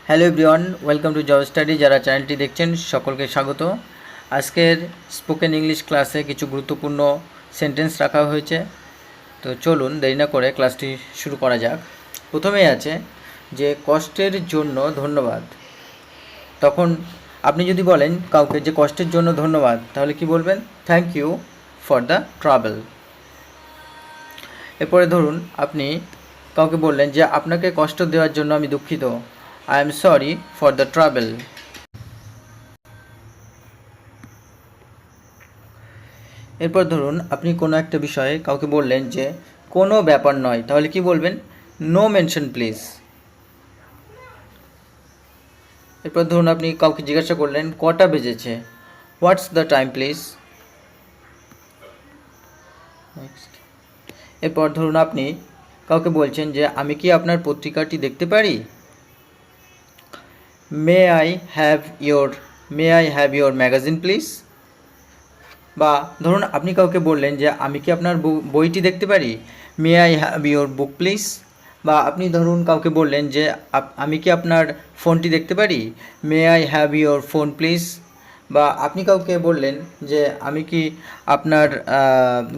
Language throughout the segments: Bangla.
Hello everyone, welcome to job study. যারা চ্যানেলটি দেখছেন সকলকে স্বাগত। আজকের স্পোকেন ইংলিশ ক্লাসে কিছু গুরুত্বপূর্ণ সেন্টেন্স রাখা হয়েছে। তো চলুন দেরি না করে ক্লাসটি শুরু করা যাক। প্রথমেই আছে যে কষ্টের জন্য ধন্যবাদ। তখন আপনি যদি বলেন কাউকে যে কষ্টের জন্য ধন্যবাদ, তাহলে কি বলবেন? Thank you for the travel. এরপরে ধরুন আপনি কাউকে বললেন যে আপনাকে কষ্ট দেওয়ার জন্য আমি দুঃখিত। I am sorry for the travel. এরপর ধরুন আপনি কোনো একটা বিষয়ে কাউকে বললেন যে কোনো ব্যাপার নয়, তাহলে কি বলবেন? No mention please. এরপর ধরুন আপনি কাউকে জিজ্ঞাসা করলেন কটা বেজেছে, what's the time please. Next. এরপর ধরুন আপনি কাউকে বলছেন যে আমি কি আপনার পত্রিকাটি দেখতে পারি? May I have your magazine please. বা ধরুন আপনি কাউকে বললেন যে আমি কি আপনার বইটি দেখতে পারি? May I have your book please. বা আপনি ধরুন কাউকে বললেন যে আমি কি আপনার ফোনটি দেখতে পারি? May I have your phone please. বা আপনি কাউকে বললেন যে আমি কি আপনার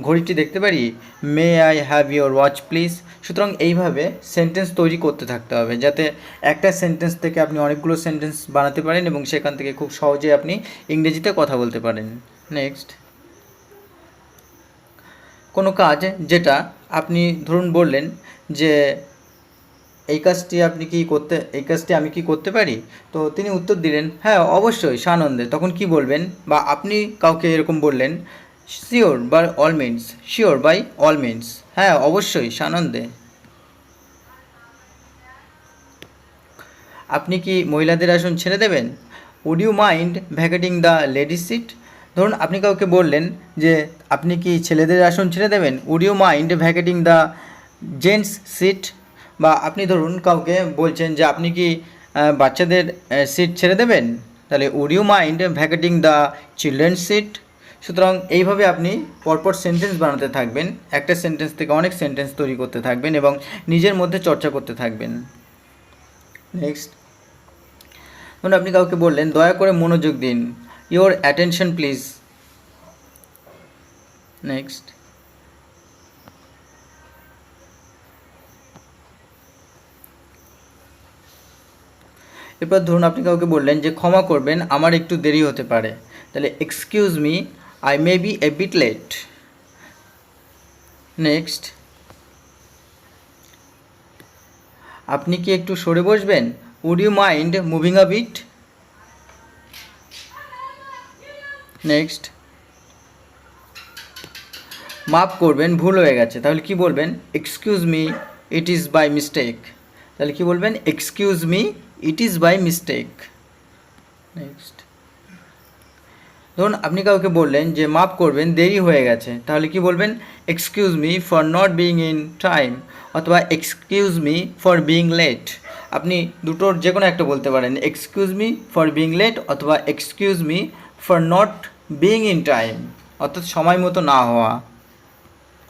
ঘড়িটি দেখতে পারি? May I have your watch please. সুতরাং এইভাবে সেন্টেন্স তৈরি করতে থাকতে হবে, যাতে একটা সেন্টেন্স থেকে আপনি অনেকগুলো সেন্টেন্স বানাতে পারেন এবং সেখান থেকে খুব সহজে আপনি ইংরেজিতে কথা বলতে পারেন। নেক্সট। কোনো কাজ যেটা আপনি ধরুন বললেন যে এই কাজটি আমি কি করতে পারি? তো তিনি উত্তর দিলেন হ্যাঁ অবশ্যই, সানন্দে। তখন কি বলবেন? বা আপনি কাউকে এরকম বললেন শিওর বাই অল মিনস, হ্যাঁ অবশ্যই, সানন্দে। আপনি কি মহিলাদের আসন ছেড়ে দেবেন? Would you mind vacating the ladies seat. ধরুন আপনি কাউকে বললেন যে আপনি কি ছেলেদের আসন ছেড়ে দেবেন? Would you mind vacating the gents seat. বা আপনি ধরুন কাউকে বলছেন যে আপনি কি বাচ্চাদের সিট ছেড়ে দেবেন? তাহলে would you mind vacating the children's seat. সুতরাং এইভাবে আপনি পরপর সেন্টেন্স বানাতে থাকবেন, একটা সেন্টেন্স থেকে অনেক সেন্টেন্স তৈরি করতে থাকবেন এবং নিজের মধ্যে চর্চা করতে থাকবেন। নেক্সট। ধরুন আপনি কাউকে বললেন দয়া করে মনোযোগ দিন, ইয়োর অ্যাটেনশন প্লিজ। নেক্সট। এরপর ধরুন আপনি কাউকে বললেন যে ক্ষমা করবেন আমার একটু দেরি হতে পারে, তাহলে excuse me, I may be a bit late. Next. আপনি কি একটু সরে বসবেন? Would you mind moving a bit. Next. মাফ করবেন ভুল হয়ে গেছে, তাহলে কি বলবেন? Excuse me, it is by mistake. তাহলে কি বলবেন? Excuse me, it is by mistake. Next. ধরুন আপনি কাউকে বললেন যে মাফ করবেন দেরি হয়ে গেছে, তাহলে কি বলবেন? Excuse me for not being in time, অথবা excuse me for being late. আপনি দুটোর যে কোনো একটা বলতে পারেন, excuse me for being late অথবা excuse me for not being in time, অর্থাৎ সময় মতো না হওয়া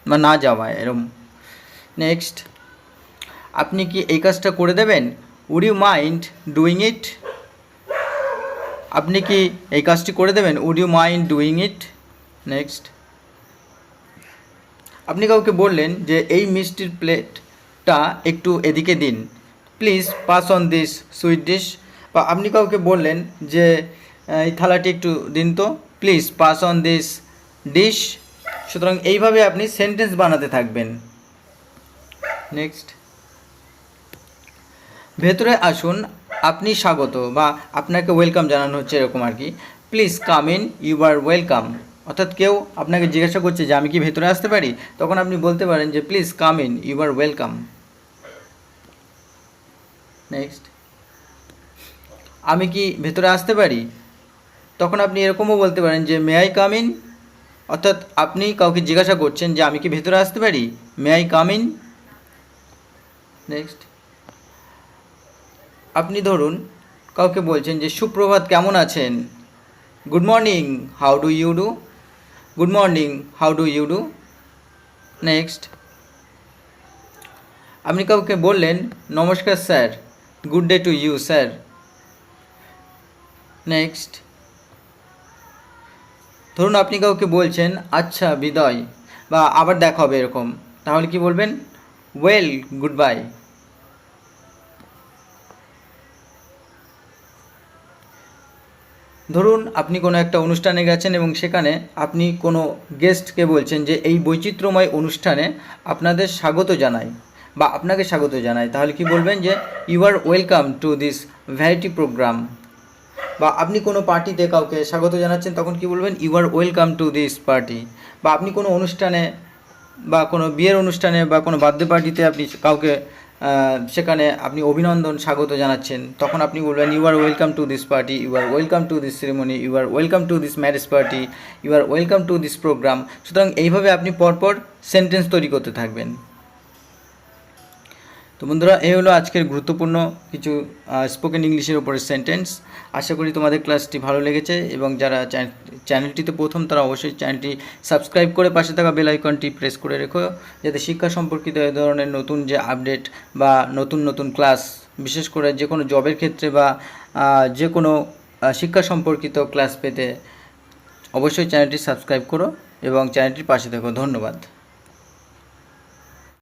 বা না যাওয়া এরম। নেক্সট। আপনি কি এই কাজটা করে দেবেন? Would you mind doing it. আপনি কি এই কাজটি করে দেবেন? Would you mind doing it. Next. আপনি কাউকে বললেন যে এই মিষ্টির প্লেটটা একটু এদিকে দিন, please pass on this sweet dish. বা আপনি কাউকে বললেন যে এই থালাটি একটু দিন তো, please pass on this dish. সুতরাং এইভাবে আপনি সেন্টেন্স বানাতে থাকবেন। নেক্সট। ভেতরে আসুন, আপনি স্বাগত, বা আপনাকে ওয়েলকাম জানানো হচ্ছে এরকম আর কি। Please come in, you are welcome. অর্থাৎ কেউ আপনাকে জিজ্ঞাসা করছে যে আমি কি ভেতরে আসতে পারি, তখন আপনি বলতে পারেন যে please come in, you are welcome. Next. আমি কি ভেতরে আসতে পারি, তখন আপনি এরকমও বলতে পারেন যে মে আই কাম ইন। অর্থাৎ আপনি কাউকে জিজ্ঞাসা করছেন যে আমি কি ভেতরে আসতে পারি, may I come in. Next. আপনি ধরুন কাউকে বলছেন যে সুপ্রভাত, কেমন আছেন? Good morning, how do you do. Good morning, how do you do. Next. আপনি কাউকে বললেন নমস্কার sir, good day to you sir. Next, ধরুন আপনি কাউকে বলছেন আচ্ছা বিদায় বা আবার দেখা হবে এরকম, তাহলে কি বলবেন? Well, good bye. ধরুন আপনি কোনো একটা অনুষ্ঠানে গেছেন এবং সেখানে আপনি কোনো গেস্টকে বলছেন যে এই বৈচিত্র্যময় অনুষ্ঠানে আপনাদের স্বাগত জানাই বা আপনাকে স্বাগত জানাই, তাহলে কি বলবেন? যে you are welcome to this variety programme. বা আপনি কোনো পার্টিতে কাউকে স্বাগত জানাচ্ছেন, তখন কি বলবেন? You are welcome to this party. বা আপনি কোনো অনুষ্ঠানে বা কোনো বিয়ের অনুষ্ঠানে বা কোনো বার্থডে পার্টিতে আপনি কাউকে সেখানে আপনি অভিনন্দন স্বাগত জানাচ্ছেন, তখন আপনি বলবেন you are welcome to this party, you are welcome to this ceremony, you are welcome to this marriage party, you are welcome to this programme. সুতরাং এইভাবে আপনি পরপর সেন্টেন্স তৈরি করতে থাকবেন। তো বন্ধুরা, এই হলো আজকের গুরুত্বপূর্ণ কিছু স্পোকেন ইংলিশের উপরে সেন্টেন্স। আশা করি তোমাদের ক্লাসটি ভালো লেগেছে এবং যারা চ্যানেলটিতে প্রথম তারা অবশ্যই চ্যানেলটি সাবস্ক্রাইব করে পাশে থাকা বেল আইকনটি প্রেস করে রেখো, যাতে শিক্ষা সম্পর্কিত এই ধরনের নতুন যে আপডেট বা নতুন নতুন ক্লাস, বিশেষ করে যে কোনো জবের ক্ষেত্রে বা যে কোনো শিক্ষা সম্পর্কিত ক্লাস পেতে অবশ্যই চ্যানেলটি সাবস্ক্রাইব করো এবং চ্যানেলটির পাশে থাকো। ধন্যবাদ।